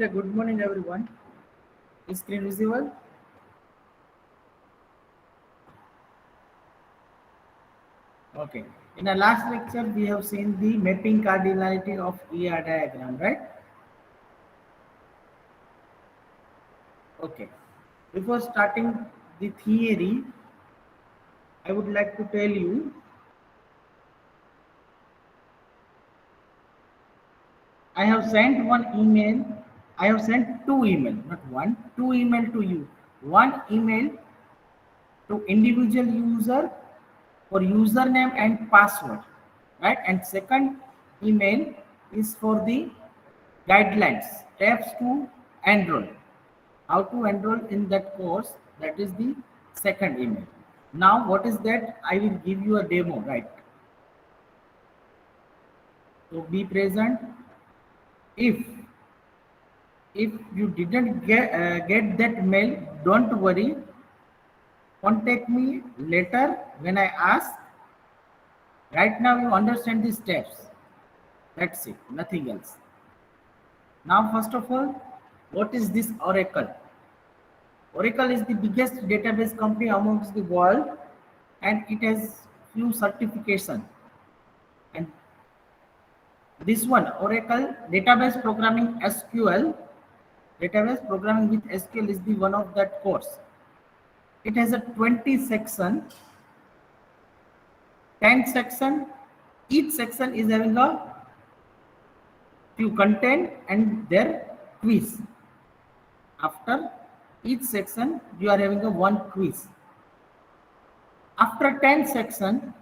Okay, good morning everyone. Is screen visible? Okay. In our last lecture, we have seen the mapping cardinality of ER diagram, right? Okay. Before starting the theory, I would like to tell you I have sent one email. I have sent two email, not one, two email to you. One email to individual user for username and password, right? And second email is for the guidelines, steps to enroll, how to enroll in that course. That is the second email. Now what is that? I will give you a demo, right? So be present. If if you didn't get that mail, don't worry, contact me later when I ask. Right now you understand the steps, that's it, nothing else. Now first of all, what is this Oracle? Oracle is the biggest database company amongst the world, and it has few certification. And this one, Oracle Database Programming SQL, database programming with SQL is the one of that course. It has a 20 section, 10 section. Each section is having a few content and their quiz. After each section, you are having a one quiz. After 10 section,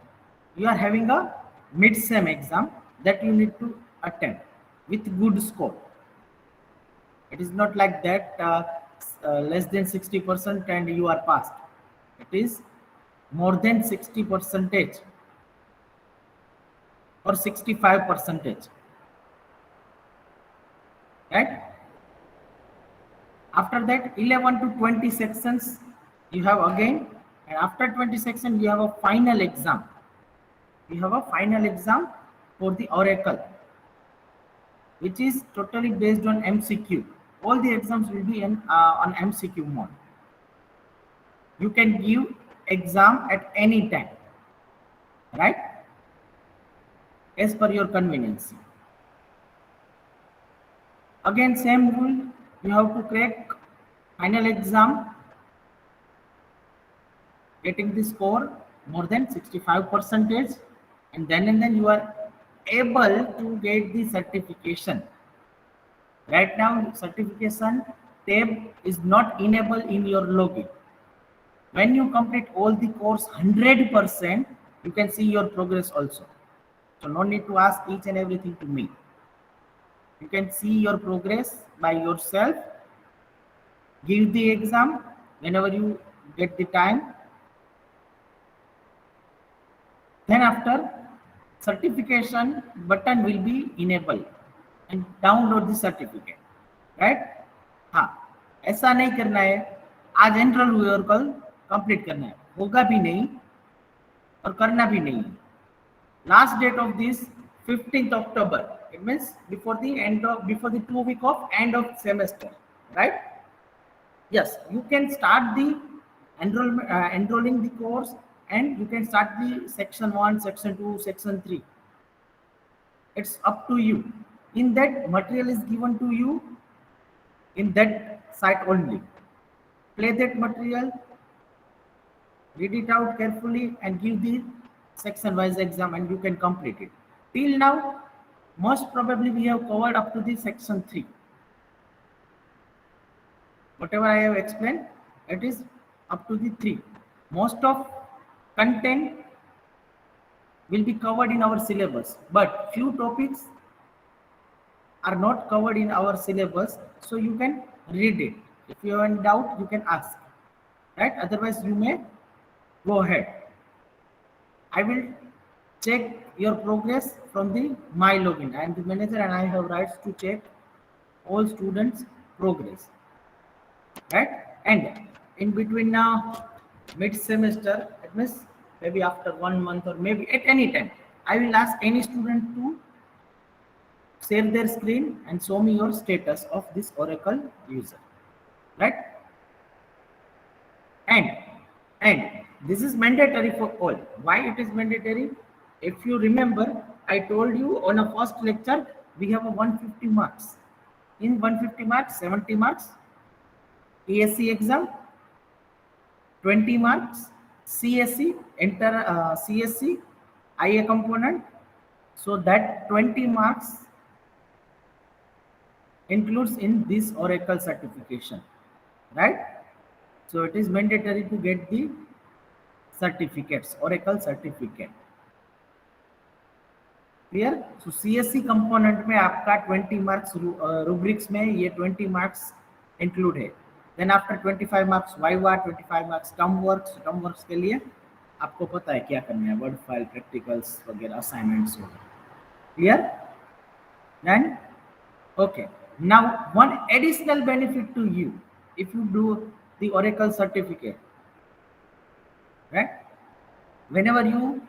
you are having a mid-sem exam that you need to attend with good score. It is not like that less than 60% and you are passed. It is more than 60 percentage or 65 percentage, right? After that, 11 to 20 sections you have again, and after 20 sections you have a final exam. We have a final exam for the Oracle, which is totally based on MCQ. All the exams will be on MCQ mode. You can give exam at any time, right? As per your convenience. Again, same rule. You have to crack final exam, getting the score more than 65 percentage, and then you are able to get the certification. Right now, certification tab is not enabled in your login. When you complete all the course 100%, you can see your progress also. So no need to ask each and everything to me. You can see your progress by yourself. Give the exam whenever you get the time. Then after, certification button will be enabled and download the certificate, right? हाँ, ऐसा नहीं करना है आज enrol हुए और कल complete करना है, होगा भी नहीं और करना भी नहीं है. Last date of this 15th October. It means before the 2 week of end of semester, right? Yes, you can start the enrolling the course, and you can start the section 1, section 2, section 3. It's up to you. In that, material is given to you in that site only. Play that material, read it out carefully, and give the section wise exam, and you can complete it. Till now, most probably we have covered up to the section 3. Whatever I have explained, it is up to the 3. Most of content will be covered in our syllabus, but few topics are not covered in our syllabus, so you can read it. If you have any doubt, you can ask, right? Otherwise, you may go ahead. I will check your progress from the my login. I am the manager and I have rights to check all students' progress, right? And in between now, mid-semester, it means maybe after 1 month or maybe at any time, I will ask any student to share their screen and show me your status of this Oracle user, right? And this is mandatory for all. Why it is mandatory? If you remember, I told you on a first lecture we have a 150 marks. In 150 marks, 70 marks ESC exam, 20 marks CSC, enter CSC IA component. So that 20 marks includes in this Oracle certification, right? So it is mandatory to get the certificates, Oracle certificate. Clear? So CSC component में आपका 20 marks rubrics में ये 20 marks include है. Then after 25 marks viva, 25 marks term works के लिए आपको पता है क्या करना है, वर्ड फाइल, प्रैक्टिकल्स वगैरह, असाइनमेंट्स वगैरह. Clear? Then okay, now one additional benefit to you if you do the Oracle certificate, right? Whenever you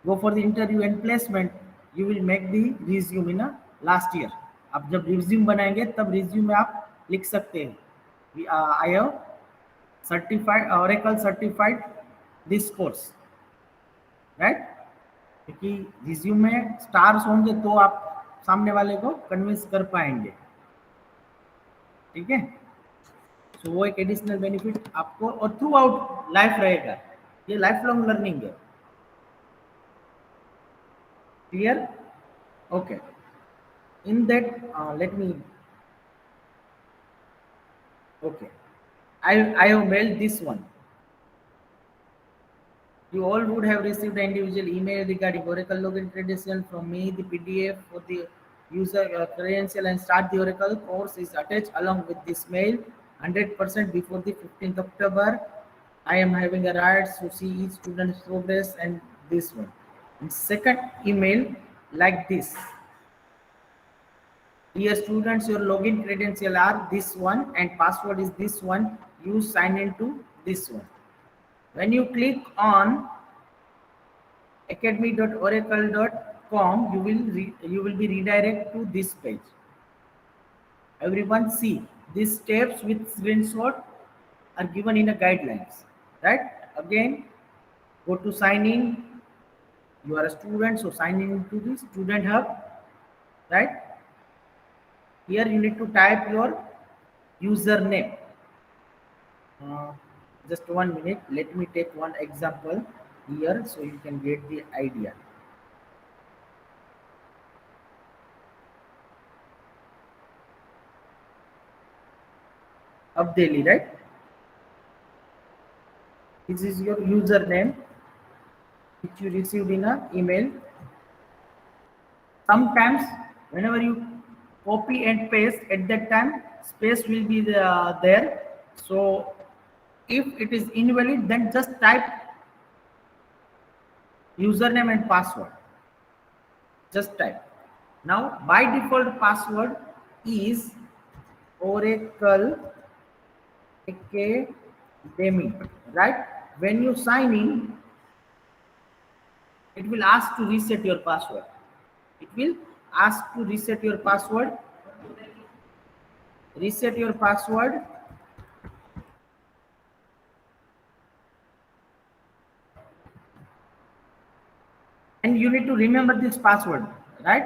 go for the interview and placement, you will make the resume in a last year. आप जब resume बनाएंगे तब resume में आप लिख सकते हैं I have certified Oracle certified this course, right? क्योंकि resume में stars होंगे तो आप सामने वाले को कन्विंस कर पाएंगे. ठीक है? सो वो एक एडिशनल बेनिफिट आपको और थ्रू आउट लाइफ रहेगा. ये लाइफ लॉन्ग लर्निंग है. Clear? Okay. In that let me okay, I have mailed this one. You all would have received an individual email regarding Oracle login credential from me. The PDF for the user credential and start the Oracle course is attached along with this mail 100% before the 15th October. I am having a right to see each student's progress and this one. And second email like this. Dear students, your login credential are this one and password is this one. You sign into this one. When you click on academy.oracle.com, you will be redirected to this page. Everyone see these steps with screenshot are given in the guidelines, right? Again, go to sign in. You are a student, so sign in to the student hub, right? Here you need to type your username. Just 1 minute. Let me take one example here so you can get the idea. Abdeli, right? This is your username which you received in an email. Sometimes whenever you copy and paste, at that time space will be there. So if it is invalid, then just type username and password. Just type. Now by default password is Oracle Academy, right? When you sign in, it will ask to reset your password. It will ask to reset your password. Reset your password. And you need to remember this password, right?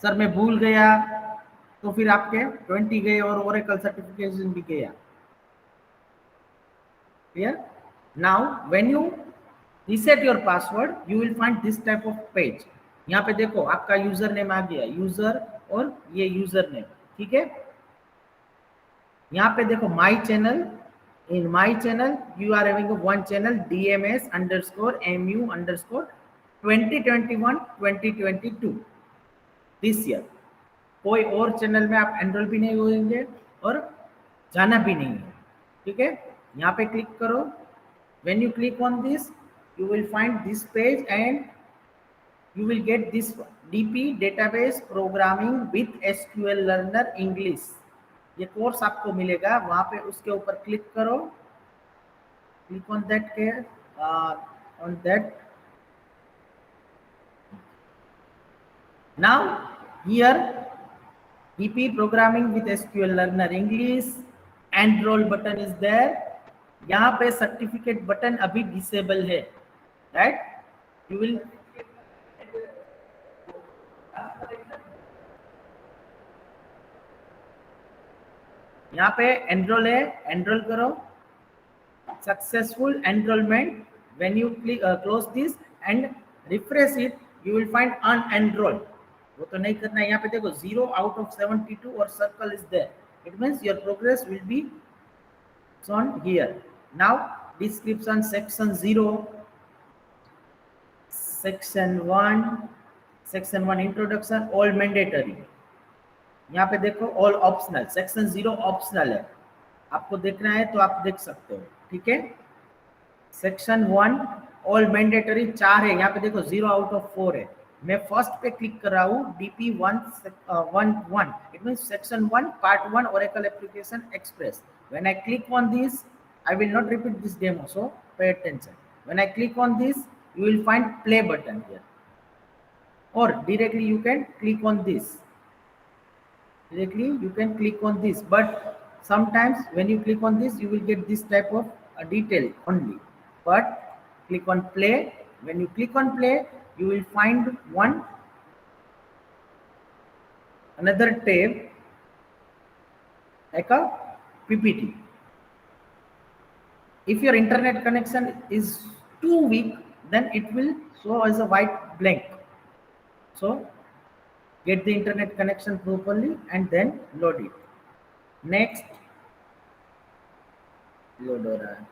Sir मैं भूल गया तो फिर आपके 20 गए और Oracle certification भी गया. Clear? Now when you reset your password, you will find this type of page. यहाँ पे देखो आपका यूजर नेम आ गया, यूजर और ये यूजर नेम. ठीक है? यहाँ पे देखो my channel. In my channel you are having one channel DMS_MU_2021-2022 this year. कोई और चैनल में आप एनरोल भी नहीं होंगे और जाना भी नहीं है. ठीक है? यहाँ पे क्लिक करो. When you click on this, you will find this page and you will get this DP database programming with SQL Learner English. ये कोर्स आपको मिलेगा. वहां पे उसके ऊपर क्लिक करो. Click on that. Now here DP Programming with SQL Learner English, Enroll button is there. यहाँ पे सर्टिफिकेट बटन अभी डिसेबल है, राइट? यू विल यहाँ पे एनरोल है, एनरोल करो, successful enrolment. When you click close this and refresh it, you will find unenrol. वो तो नहीं करना है. यहाँ पे देखो 0 out of 72 और circle is there. It means your progress will be shown here. Now description section 0, section 1 introduction, all mandatory. यहाँ पे देखो ऑल ऑप्शनल. सेक्शन 0 ऑप्शनल है, आपको देखना है तो आप देख सकते हो, ठीक है. सेक्शन 1 ऑल मैंडेटरी 4 है. यहाँ पे देखो 0 out of 4 है. मैं फर्स्ट पे क्लिक कर रहा हूँ, DP 1 it means section 1 part 1 Oracle application express. When I click on this, I will not repeat this demo, so pay attention. When I click on this, you will find play button here, or directly you can click on this. Directly you can click on this, but sometimes when you click on this, you will get this type of detail only. But click on play. When you click on play, you will find another tab like a PPT. If your internet connection is too weak, then it will show as a white blank. So get the internet connection properly and then load it. Next, load हो रहा है.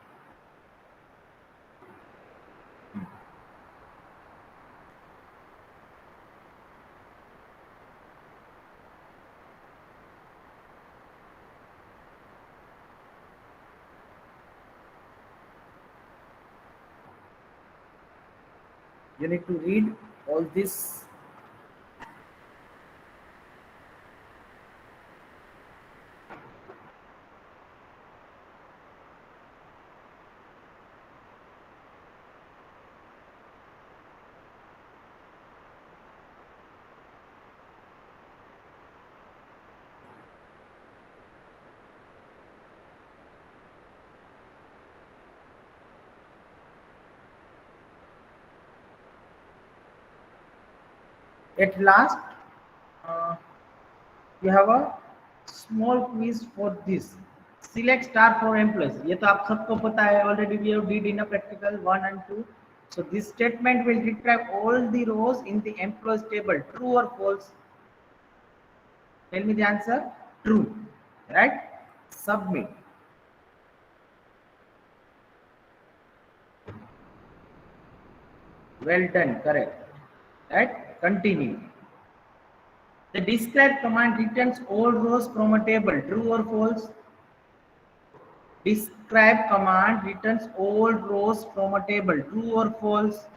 You need to read all this. At last, you have a small quiz for this. Select star for employees. ये तो आप सबको पता है, already we have did in a practical 1 and 2. So this statement will retrieve all the rows in the employees table. True or false? Tell me the answer. True, right? Submit. Well done, correct. Right? Continue. The describe command returns all rows from a table. True or false? Describe command returns all rows from a table. True or false?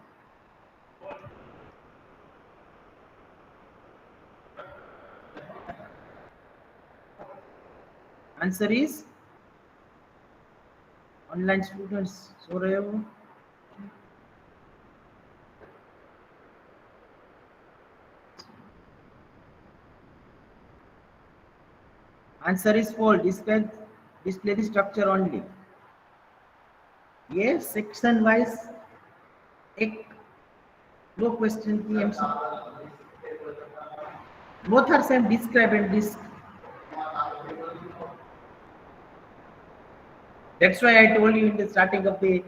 Answer is online students. सो रहे हो? Answer is false. Display the structure only. ये section wise एक दो question की both are same. Describe and disc. That's why I told you in the starting of the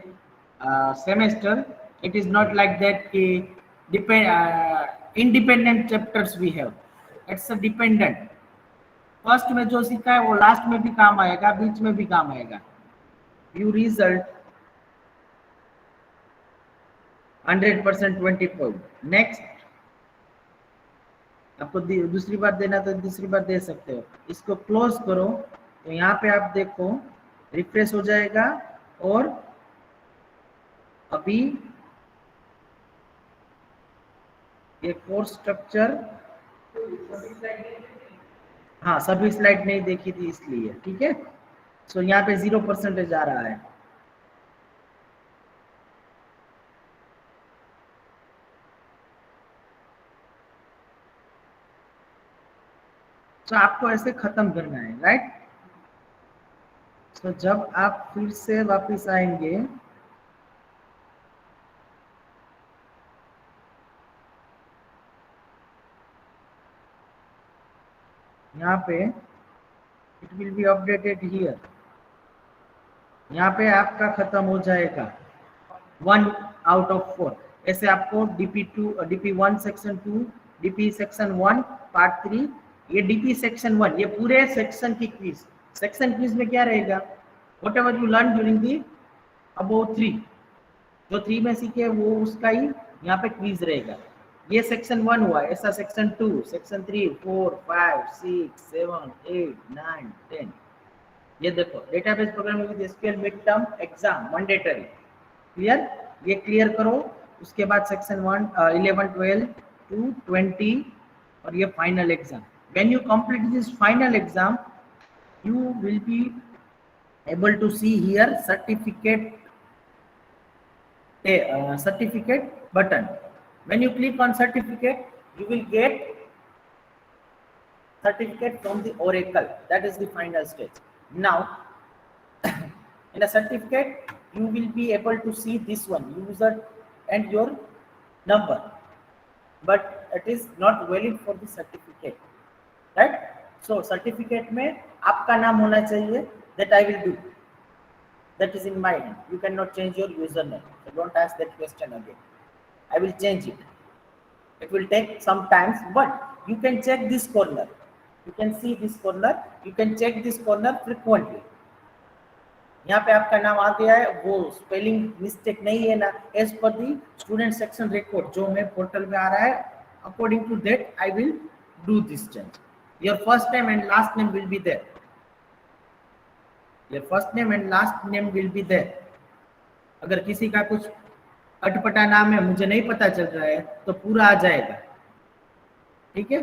semester, it is not like that. Independent chapters we have. It's a dependent. First में जो सीखा है वो last में भी काम आएगा, बीच में भी काम आएगा. View result 100% 20 point. नेक्स्ट, आपको दूसरी बार देना तो दूसरी बार दे सकते हो. इसको क्लोज करो तो यहाँ पे आप देखो रिफ्रेश हो जाएगा. और अभी ये कोर्स स्ट्रक्चर, हाँ सभी स्लाइड नहीं देखी थी इसलिए, ठीक है. सो यहाँ पे 0% आ रहा है. तो आपको ऐसे खत्म करना है, राइट। तो जब आप फिर से वापस आएंगे, यहाँ पे it will be updated here, यहाँ पे आपका खत्म हो जाएगा 1 आउट ऑफ 4। ऐसे आपको DP2 DP1 section 2, DP section 1 part 3, ये DP सेक्शन 1, ये पूरे सेक्शन की क्विज। सेक्शन क्विज में क्या रहेगा, what ever you learn during the above 3, जो 3 में सीखे वो उसका ही यहाँ पे क्विज रहेगा। ये सेक्शन 1 हुआ, ऐसा सेक्शन 2, सेक्शन 3, 4, 5, 6, 7, 8, 9, 10। ये देखो, database programming with SQL mid term exam mandatory, clear. ये क्लियर करो, उसके बाद सेक्शन 1 11 12 टू 20 और ये final exam. When you complete this final exam, you will be able to see here certificate button. When you click on certificate, you will get certificate from the Oracle. That is the final stage. Now, in a certificate, you will be able to see this one, user and your number, but it is not valid for the certificate, right? So certificate में आपका नाम होना चाहिए, that I will do. That is in my hand. You cannot change your username. So don't ask that question again. I will change it. It will take some time, but you can check this corner. You can see this corner. You can check this corner frequently. यहाँ पे आपका नाम आ गया है, वो spelling mistake नहीं है ना, एज पर दी स्टूडेंट सेक्शन रिकॉर्ड जो मैं पोर्टल में आ रहा है, according to that I will do this change. Your first name and last name will be there, your first name and last name will be there. अगर किसी का कुछ अटपटा नाम है, मुझे नहीं पता चल रहा है, तो पूरा आ जाएगा, ठीक है।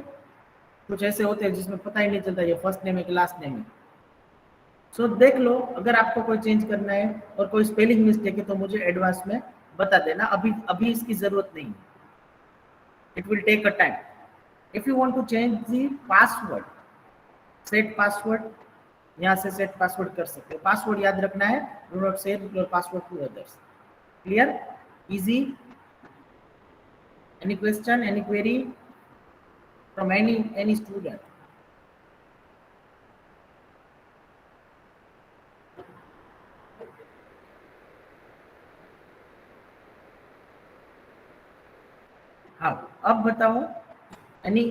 कुछ ऐसे होते हैं जिसमें पता ही नहीं चलता ये फर्स्ट नेम है कि लास्ट नेम है। सो देख लो, अगर आपको कोई चेंज करना है और कोई स्पेलिंग मिस्टेक है तो मुझे एडवांस में बता देना, अभी अभी इसकी जरूरत नहीं है, it will take a time. If you want to change the password, set password, यहाँ से सेट पासवर्ड कर सकते हो। पासवर्ड याद रखना है, do not share your password to others. Clear, easy. Any question, any query from any student? हाँ, अब बताओ, any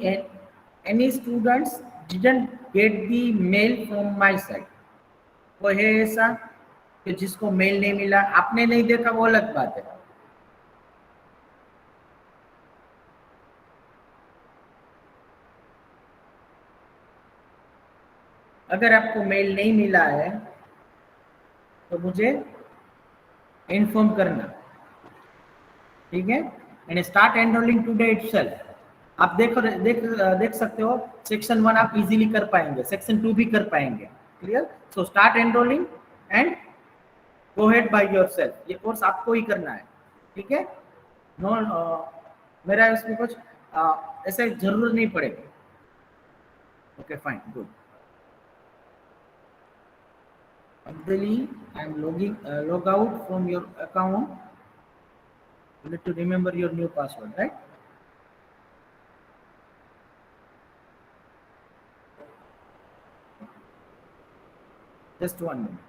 any students didn't get the mail from my side? वो है ऐसा कि जिसको मेल नहीं मिला, आपने नहीं देखा वो अलग बात है। अगर आपको मेल नहीं मिला है तो मुझे इन्फॉर्म करना, ठीक है। And start enrolling today itself. आप देख सकते हो, सेक्शन 1 आप इजीली कर पाएंगे, सेक्शन 2 भी कर पाएंगे, clear. So start enrolling and go head by yourself. ये कोर्स आपको ही करना है, ठीक है। नो मेरा इसमें कुछ ऐसे जरूरत नहीं पड़ेगी। Okay fine, good. Abdali, I am log out from your account. You need to remember your new password, right? Just 1 minute.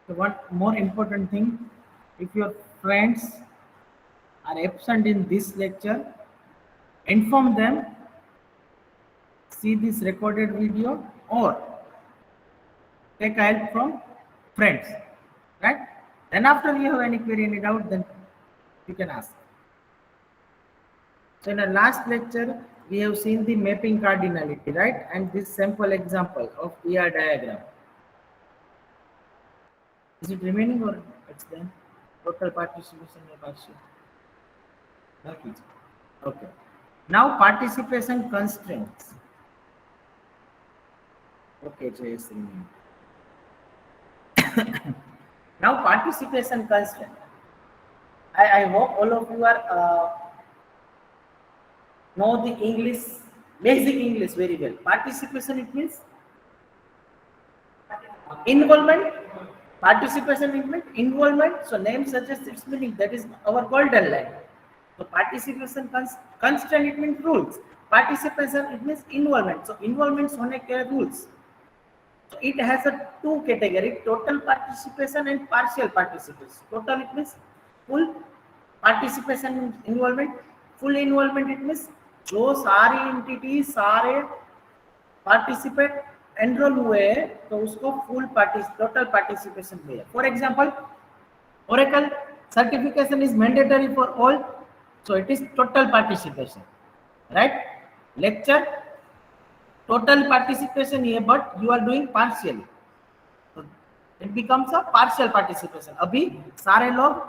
So one more important thing, if your friends are absent in this lecture, inform them, see this recorded video, or take help from friends, right? Then after you have any query, any doubt, then you can ask. So in the last lecture, we have seen the mapping cardinality, right? And this sample example of ER diagram. Is it remaining or it's done? Total participation or partial? Okay. Now participation constraints. Okay, Jayasri. Now participation constraint. I hope all of you are know the English, basic English very well. Participation, it means involvement. Participation, it means involvement. So name suggests its meaning. That is our golden line. So participation constraint, it means rules. Participation, it means involvement. So involvements होने के rules. So it has a two category: total participation and partial participation. Total, it means full participation involvement. Full involvement, it means जो सारी entity सारे participate enrol हुए तो उसको full total participation में है. For example, Oracle certification is mandatory for all, so it is total participation, right? Lecture total participation here, but you are doing partially, so it becomes a partial participation. अभी सारे लोग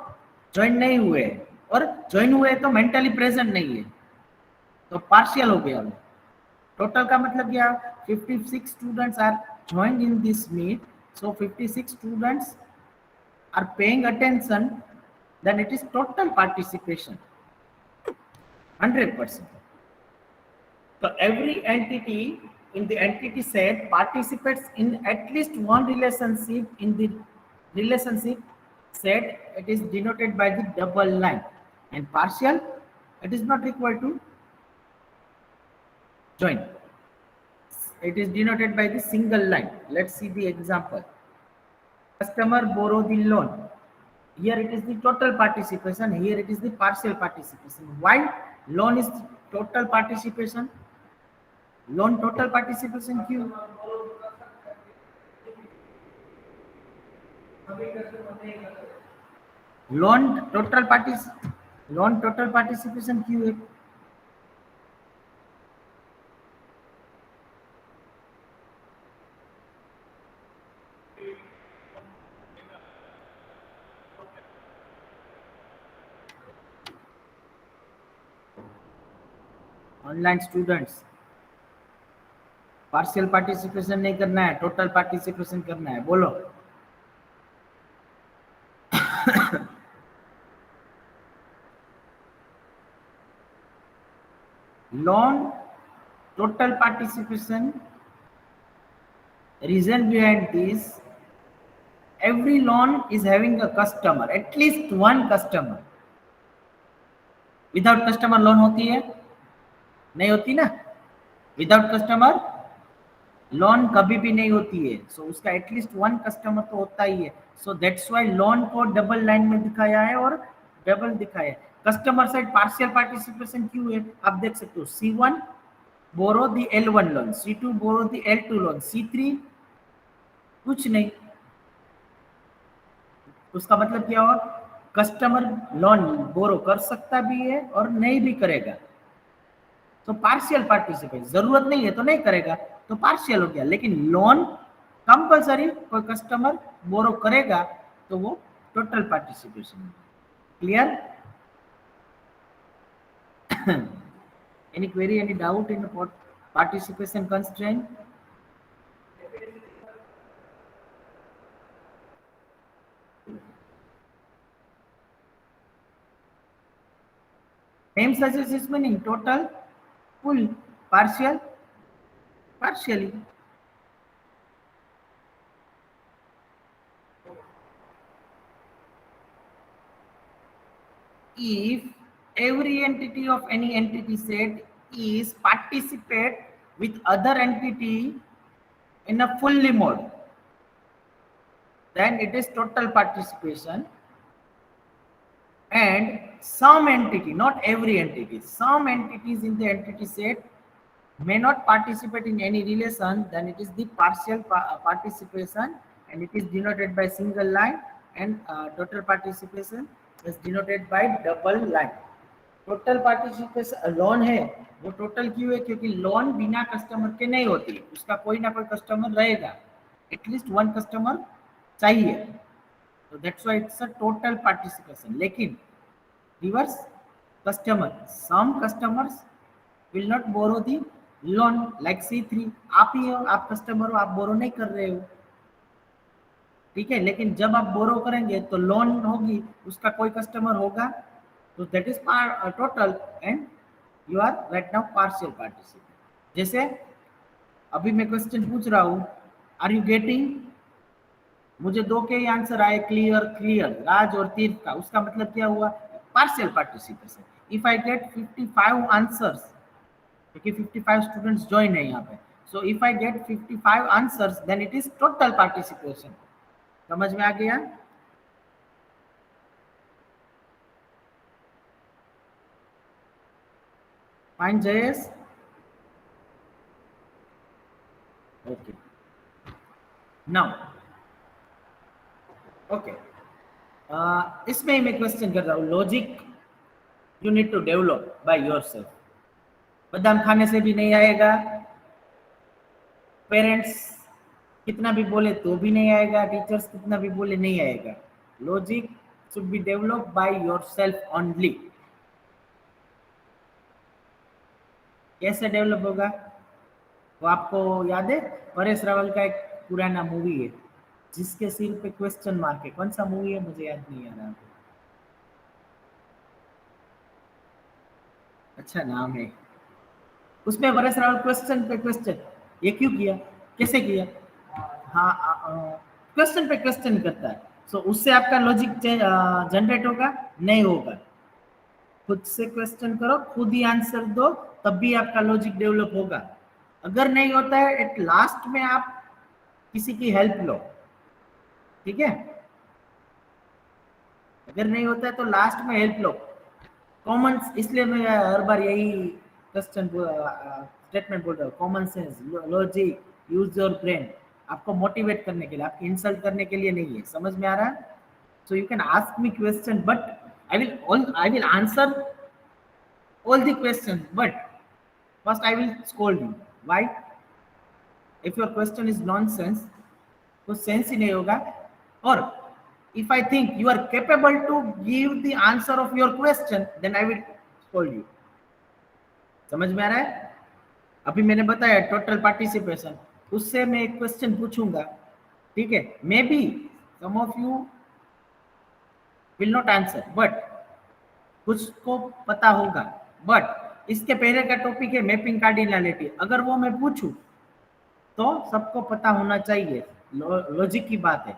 join नहीं हुए और join हुए तो mentally present नहीं है, तो पार्शियल हो गया. टोटल का मतलब क्या? 56 students are joined in this meet, so 56 students are paying attention, then it is total participation, 100%. So every entity in the entity set participates in at least one relationship. In the relationship set, it is denoted by the double line, and partial, it is not required to join. It is denoted by the single line. Let's see the example. Customer borrow the loan. Here it is the total participation, here it is the partial participation. Why loan is total participation? Loan total participation क्यों? Loan total participation क्यों है? Online students, partial participation नहीं करना है, total participation करना है. बोलो. loan total participation, reason behind this, every loan is having a customer, at least one customer. Without customer loan होती है? नहीं होती ना. विदाउट कस्टमर लोन कभी भी नहीं होती है. सो उसका एटलीस्ट वन कस्टमर तो होता ही है. सो दैट्स व्हाई लोन को डबल लाइन में दिखाया है और डबल दिखाया है. कस्टमर साइड पार्शियल पार्टिसिपेशन क्यों है? आप देख सकते हो. C1 बोरो दी L1 लोन, C2 बोरो दी L2 लोन, C3 कुछ नहीं. उसका मतलब क्या हुआ? कस्टमर लोन बोरो कर सकता भी है और नहीं भी करेगा, तो पार्शियल पार्टिसिपेट. जरूरत नहीं है तो नहीं करेगा, तो पार्शियल हो गया. लेकिन लोन कंपलसरी, कोई कस्टमर बोरो करेगा तो वो total participation. Clear? any query, any doubt in the participation constraint? Name suggests its meaning: total, full, partial, partially. If every entity of any entity set is participate with other entity in a fully mode, then it is total participation. And some entity, not every entity, some entities in the entity set may not participate in any relation, then it is the partial participation, and it is denoted by single line, and total participation is denoted by double line. Total participation loan है वो total क्यों है, क्योंकि loan बिना customer के नहीं होती, उसका कोई ना कोई कस्टमर रहेगा, एटलीस्ट वन कस्टमर चाहिए, तो that's why it's a total participation. लेकिन reverse customer, some customers will not borrow the loan, like C3 आप ही हो, आप कस्टमर हो, आप बोरो नहीं कर रहे हो, ठीक है, लेकिन जब आप बोरो करेंगे तो लोन होगी, उसका कोई कस्टमर होगा, तो that is total, and you are right now partial participate. जैसे अभी मैं क्वेश्चन पूछ रहा हूँ, आर यू गेटिंग, मुझे दो के ही आंसर आए, क्लियर क्लियर, राज और तीर्थ का, उसका मतलब क्या हुआ, partial participation. If I get 55 answers, क्योंकि 55 स्टूडेंट्स ज्वाइन है यहाँ पे, so if I get 55 answers then it is total participation. समझ में आ गया? Fine Jayesh, okay now okay, इसमें ही मैं क्वेश्चन कर रहा हूँ, logic you need to develop by yourself. बादाम खाने से भी नहीं आएगा, पेरेंट्स कितना भी बोले तो भी नहीं आएगा, टीचर्स कितना भी बोले नहीं आएगा. Logic should be develop by yourself only. कैसे डेवलप होगा, तो आपको याद है परेश रावल का एक पुराना मूवी है जिसके सिर पे क्वेश्चन मार्क है, कौन सा मूवी है मुझे याद नहीं आ रहा, अच्छा नाम है, उसमें परेश रावल क्वेश्चन पे क्वेश्चन, ये क्यों किया, कैसे किया, हाँ क्वेश्चन पे क्वेश्चन करता है. सो उससे आपका लॉजिक जनरेट होगा, नहीं होगा. खुद से क्वेश्चन करो, खुद ही आंसर दो, तब भी आपका लॉजिक डेवलप होगा. अगर नहीं होता है, एट लास्ट में आप किसी की हेल्प लो, ठीक है, अगर नहीं होता है तो लास्ट में हेल्प लो. कॉमन, इसलिए मैं हर बार यही क्वेश्चन स्टेटमेंट बोल रहा हूँ, common sense, logic, use your brain, आपको मोटिवेट करने के लिए, आपको इंसल्ट करने के लिए नहीं है. समझ में आ रहा है? So you can ask me question, but I will answer all the questions, but first I will scold you. Why? If your question is nonsense, तो सेंस ही नहीं होगा. और if I think you are capable to give the answer of your question, then I will scold you. समझ में आ रहा है? अभी मैंने बताया टोटल पार्टिसिपेशन, उससे मैं एक क्वेश्चन पूछूंगा, ठीक है, maybe some of you will not answer, but कुछ को पता होगा. बट इसके पहले का टॉपिक है मैपिंग कार्डिनलिटी, अगर वो मैं पूछूं तो सबको पता होना चाहिए, लॉजिक की बात है,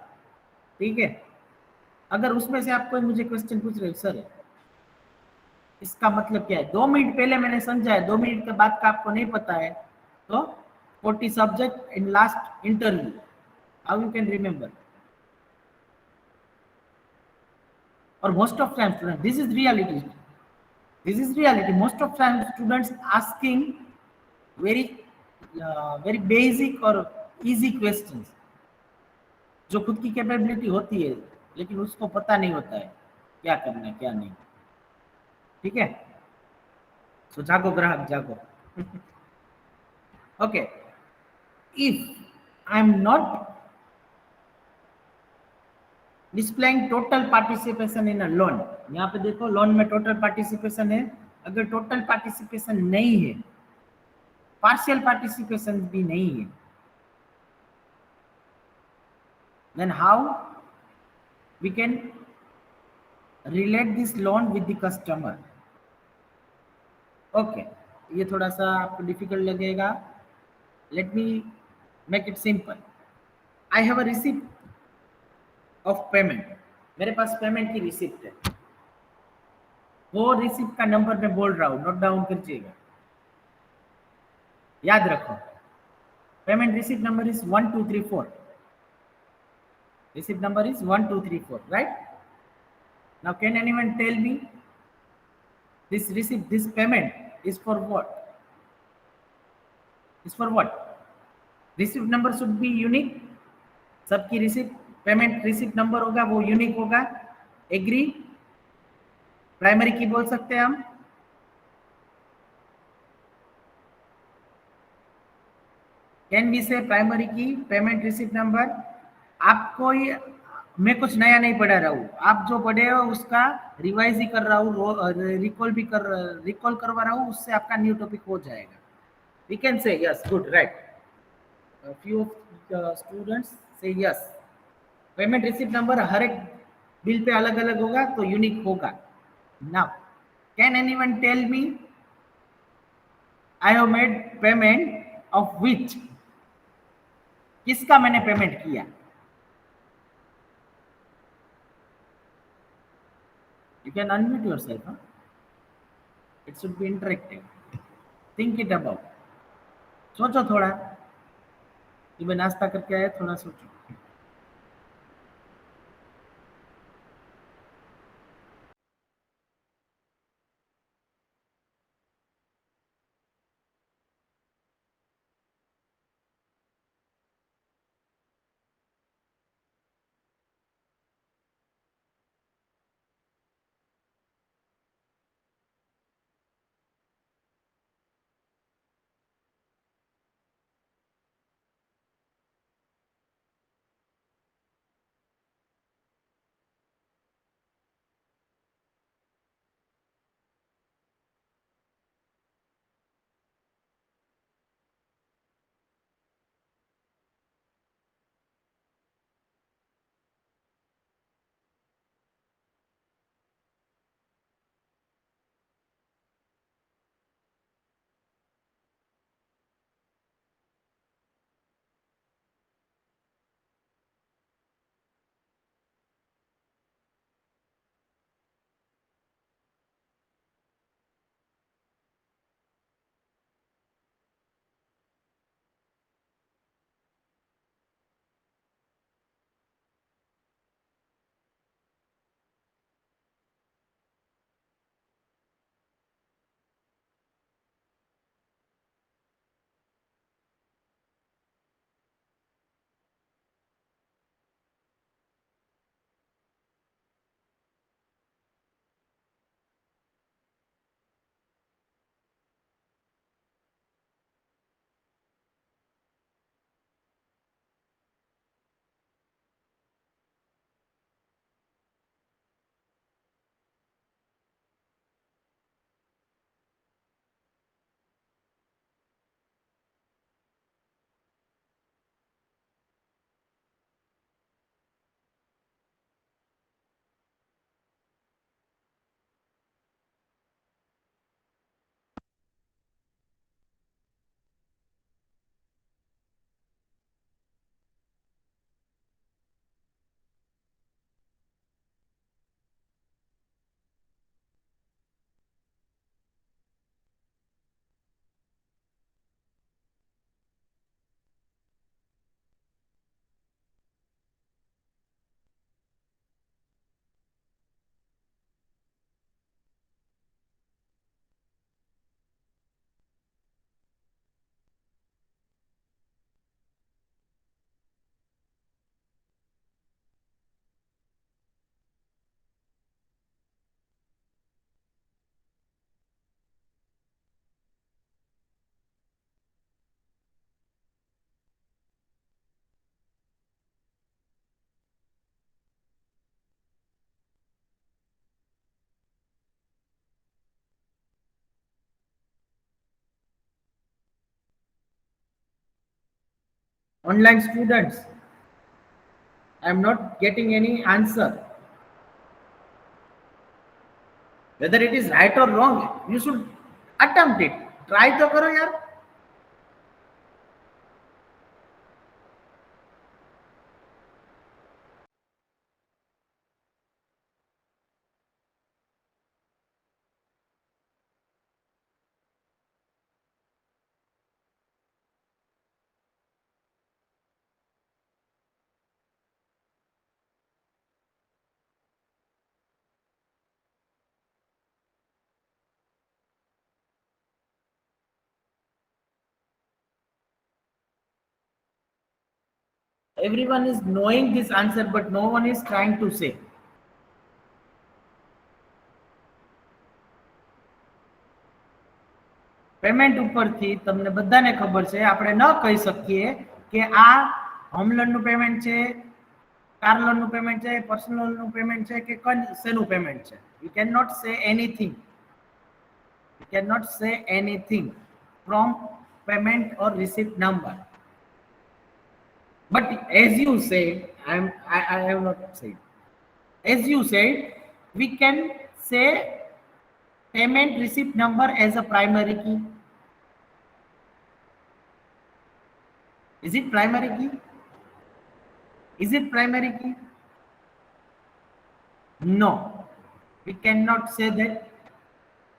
ठीक है. अगर उसमें से आप कोई मुझे क्वेश्चन पूछ रहे हो, सर इसका मतलब क्या है, 2 मिनट पहले मैंने समझा है, 2 मिनट के बाद का आपको नहीं पता है, तो 40 subject in last interview, how you can remember. और most of time student, this is reality, this is reality, most of time students asking very basic or easy questions, जो खुद की कैपेबिलिटी होती है, लेकिन उसको पता नहीं होता है क्या करना है क्या नहीं, ठीक है. सो जागो ग्राहक जागो. Okay, if I am not displaying total participation in a loan, यहाँ पे देखो लोन में टोटल पार्टिसिपेशन है, अगर टोटल पार्टिसिपेशन नहीं है, पार्शियल पार्टिसिपेशन भी नहीं है, then how we can relate this loan with the customer. Okay, ये थोड़ा सा आपको डिफिकल्ट लगेगा, let me make it simple. I have a receipt of payment, मेरे पास पेमेंट की रिसिप्ट है, वो रिसिप्ट का नंबर मैं बोल रहा हूँ, नोट डाउन कीजिएगा, याद रखो. Payment receipt number is 1234. Receipt number is 1234, right? Now, can anyone tell me this receipt, this payment is for what? Is for what? Receipt number should be unique. सबकी receipt payment receipt number होगा वो unique होगा. Agree? Primary की बोल सकते हैं हम. Can be से प्राइमरी की पेमेंट रिसिप्ट नंबर. आपको ये मैं कुछ नया नहीं पढ़ा रहा हूँ, आप जो पढ़े हो उसका रिवाइज ही कर रहा हूँ, रिकॉल करवा रहा हूँ, उससे आपका न्यू टॉपिक हो जाएगा. We can say yes, good, right. Few students say yes. Payment receipt number हर एक बिल पे अलग अलग होगा तो यूनिक होगा. Now can anyone tell me I have made payment of which. किसका मैंने पेमेंट किया? You can unmute yourself. Huh? It should be interactive. Think it about. सोचो थोड़ा कि मैं नाश्ता करके आया, थोड़ा सोचो. Online students, I am not getting any answer. Whether it is right or wrong, you should attempt it. Try तो करो यार. Everyone is knowing this answer, but no one is trying to say. Payment ઉપરથી તમને બધાને ખબર છે, આપણે ન કહી શકીએ કે આ હોમ લોનનું પેમેન્ટ છે, કાર લોનનું પેમેન્ટ છે, પર્સનલ લોનનું પેમેન્ટ છે કે શેનું પેમેન્ટ છે. You cannot say anything. You cannot say anything from payment or receipt number. But as you say, I have not said. As you said, we can say payment receipt number as a primary key. Is it primary key? Is it primary key? No, we cannot say that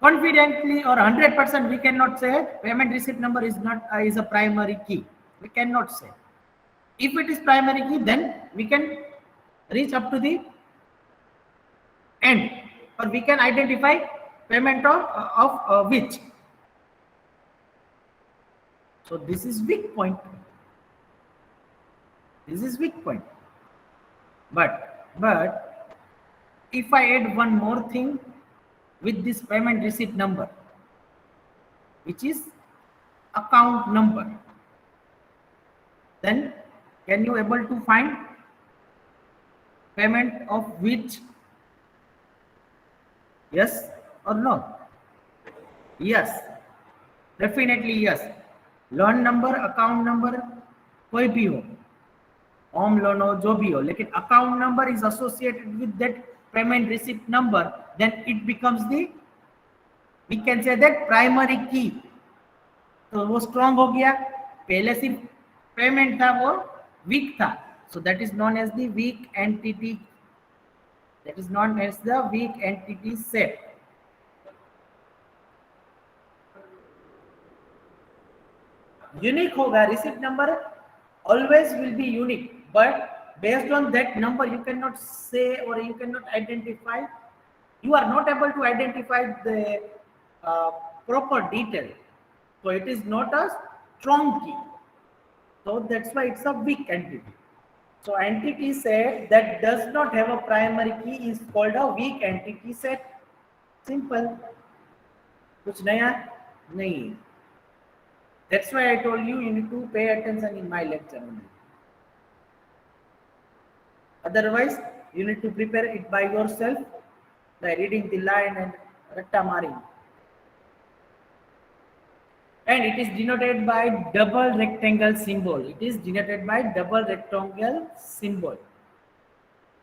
confidently or 100%. We cannot say payment receipt number is not is a primary key. We cannot say. If it is primary key, then we can reach up to the end, or we can identify payment of which. So this is weak point. This is weak point. But if I add one more thing with this payment receipt number, which is account number, then can you able to find payment of which? Yes or no? Yes, definitely yes. Loan number, account number कोई भी हो, home loan हो, जो भी हो, लेकिन account number is associated with that payment receipt number, then it becomes the, we can say that primary key. तो वो स्ट्रॉन्ग हो गया. पहले सिर्फ पेमेंट था, वो वीक था. So that is known as the weak entity. That is known as the weak entity set. Unique होगा receipt number, always will be unique, but based on that number you cannot say, or you cannot identify, you are not able to identify the proper detail. So it is not a strong key. So that's why it's a weak entity. So entity set that does not have a primary key is called a weak entity set. Simple. कुछ नया नहीं. That's why I told you you need to pay attention in my lecture only. Otherwise, you need to prepare it by yourself by reading the line and ratta maring. And it is denoted by double rectangle symbol. It is denoted by double rectangle symbol.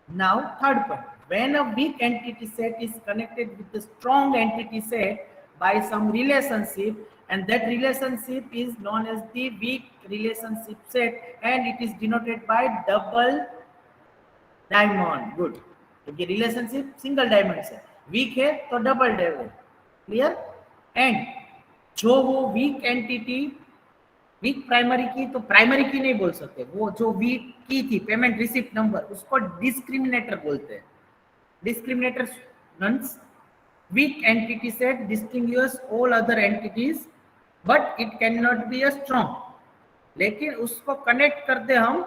Now, third point. When a weak entity set is connected with a strong entity set by some relationship, and that relationship is known as the weak relationship set, and it is denoted by double diamond. Good. क्योंकि relationship single diamond से, week है तो double diamond. Clear. And जो वो week entity, week primary key, तो primary की नहीं बोल सकते, वो जो वीक की थी पेमेंट रिसिप्ट नंबर, उसको डिस्क्रिमिनेटर बोलते हैं. Discriminator means weak entity set distinguishes all other entities, but it cannot be a strong. लेकिन उसको कनेक्ट करते हम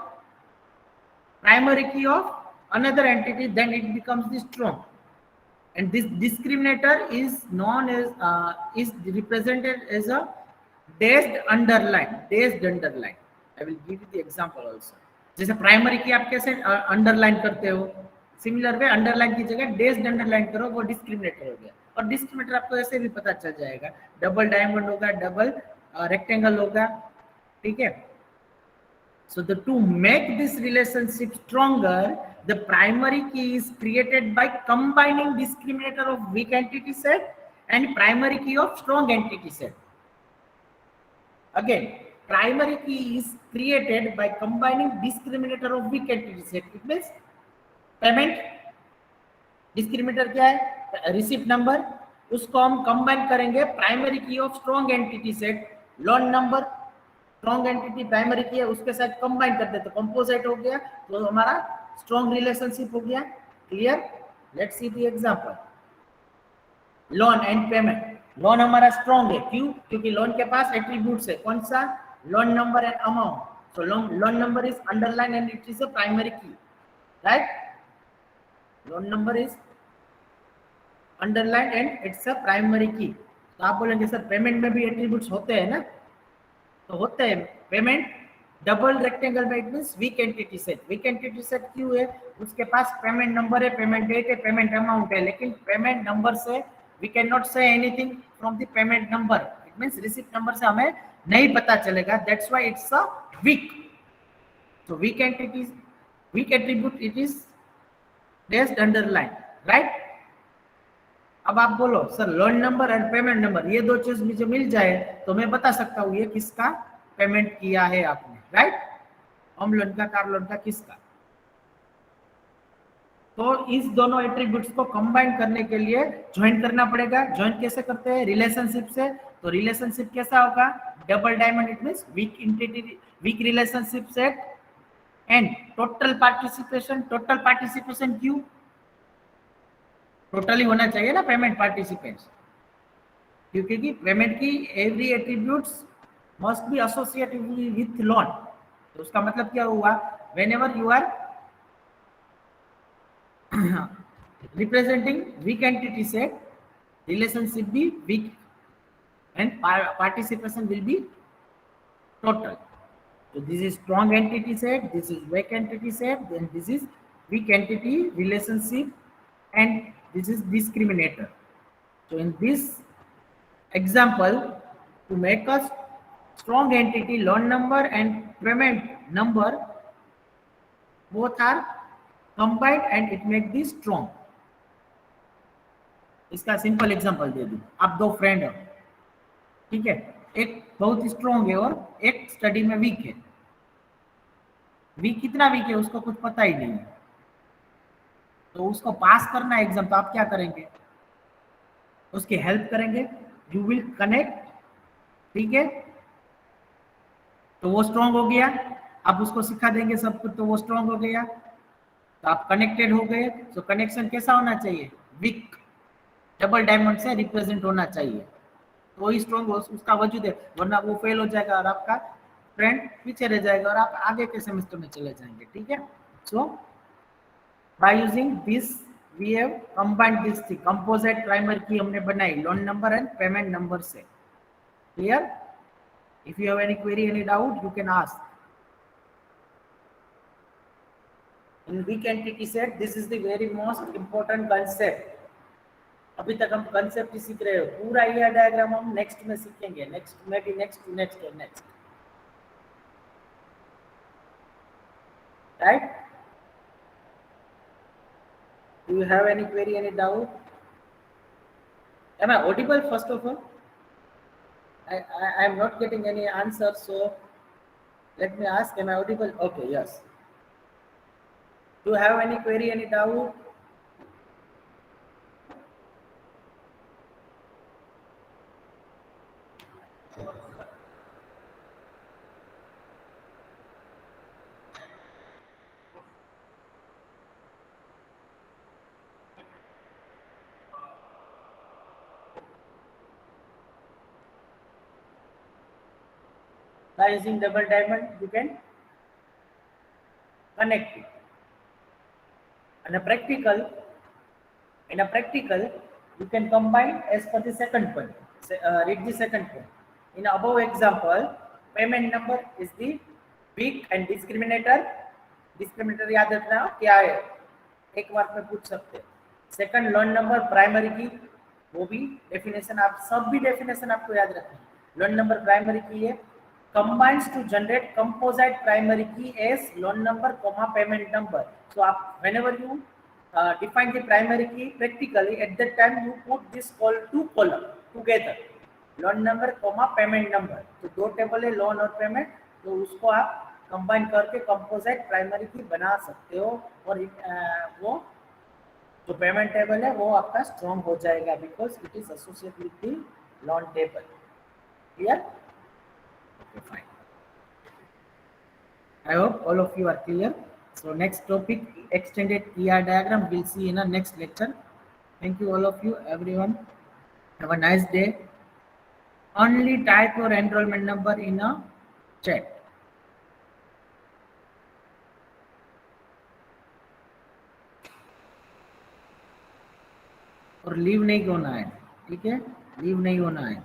प्राइमरी की of another entity, then it becomes the strong. And this discriminator is known as is represented as a dashed underline. Dashed underline. I will give you the example also. जैसे primary की आप कैसे underline करते हो, similar way underline की जगह डेस्ड underline करो, वो डिस्क्रिमिनेटर हो गया. और डिस्क्रिमिनेटर आपको ऐसे भी पता चल जाएगा, डबल डायमंड होगा, डबल रेक्टेंगल होगा. ठीक है. So to make this relationship stronger, the primary key is created by combining discriminator of weak entity set and primary key of strong entity set. Again, primary key is created by combining discriminator of weak entity set. It means payment discriminator क्या है, receipt number, उसको हम combine करेंगे primary की of strong entity set. Loan number strong entity primary की है, उसके साथ कंबाइन कर देते, कंपोजिट हो गया, तो हमारा स्ट्रॉन्ग रिलेशनशिप हो गया. Clear. Let's see the example. Loan and payment. Loan हमारा स्ट्रॉन्ग है, क्यों? क्योंकि लोन के पास एट्रीब्यूट्स है. कौन सा? Loan number and amount. So loan number is underlined and it is a primary key, right? Loan number is underlined and it's a primary key. तो आप बोलेंगे सर पेमेंट में भी एट्रीब्यूट्स होते हैं ना, तो होते हैं पेमेंट डबल रेक्टेंगल में, it means weak entity set. Weak entity set क्यों है? उसके पास पेमेंट नंबर है, पेमेंट डेट है, पेमेंट अमाउंट है, लेकिन पेमेंट नंबर से we can not say anything from the payment number. It means receipt number से हमें नहीं पता चलेगा. That's why it's a weak. So weak entities, weak attribute, it is dashed underline, right? अब आप बोलो sir loan number and payment number ये दो चीज मुझे मिल जाए तो मैं बता सकता हूँ ये किसका पेमेंट किया है आपने, राइट? होम लोन का, कार लोन का, किसका. तो इस दोनों एट्रीब्यूट्स को कंबाइन करने के लिए ज्वाइन करना पड़ेगा. ज्वाइन कैसे करते हैं? रिलेशनशिप से. तो रिलेशनशिप कैसा होगा? Double diamond, it means weak entity, weak relationship set and total participation. Total participation क्यों? टोटली होना चाहिए ना पेमेंट पार्टिसिपेंट्स, क्योंकि पेमेंट की every attributes must be associated with loan. तो उसका मतलब क्या हुआ? Whenever you are representing weak entity set, relationship be weak and participation will be total. So this is strong entity set, this is weak entity set, then this is weak entity relationship, and this is discriminator. So in this example, to make a strong entity, loan number and payment number both are combined and it make this strong. इसका simple example दे दूं. आप दो friend हो, ठीक है, एक बहुत strong है और एक स्टडी में वीक है. वीक कितना वीक है उसको कुछ पता ही नहीं है, तो उसको पास करना है एग्जाम. तो आप क्या करेंगे? उसकी हेल्प करेंगे. यू विल कनेक्ट, ठीक है, तो वो स्ट्रॉन्ग हो गया. आप उसको सिखा देंगे सब कुछ तो वो स्ट्रॉन्ग हो गया. तो आप कनेक्टेड हो गए. तो कनेक्शन कैसा होना चाहिए? वीक, डबल डायमंड से रिप्रेजेंट होना चाहिए, तो वही स्ट्रॉन्ग उसका वजूद है. वरना वो फेल हो जाएगा और आपका फ्रेंड पीछे रह जाएगा और आप आगे के सेमेस्टर में चले जाएंगे, ठीक है. So by using this we have combined this थी. कंपोजिट प्राइमरी की हमने बनाई loan number and payment number से. Clear? If you have any query, any doubt, you can ask. In weak entity set, this is the very most important concept. अभी तक हम concept ही सीख रहे हो. पूरा ये डायग्राम हम नेक्स्ट में सीखेंगे. नेक्स्ट में भी next next, right? Do you have any query, any doubt? Am I audible first of all? I am not getting any answer, so let me ask, am I audible? Okay, yes. Do you have any query, any doubt? By using double diamond, you can connect it. In a practical, you can combine as per the second point. Read the second point. In above example, payment number is the weak and discriminator. Discriminator याद रखना क्या है, एक mark में पूछ सकते हैं. Second loan number primary की, वो भी डेफिनेशन आप सब भी डेफिनेशन आपको याद रखना है. लोन नंबर प्राइमरी की है, combines to generate composite primary key as loan number comma payment number. So whenever you define the primary key practically, at that time you put this two column together, loan number comma payment number. तो दो table है loan और payment, तो उसको आप combine करके composite primary की बना सकते हो. और वो जो पेमेंट टेबल है वो आपका स्ट्रॉन्ग हो जाएगा because it is associated with the loan table. Clear? Okay, fine. I hope all of you are clear. So next topic, extended ER diagram, we'll see in our next lecture. Thank you all of you, everyone. Have a nice day. Only type your enrollment number in a chat. और leave नहीं होना है, ठीक है, leave नहीं होना है।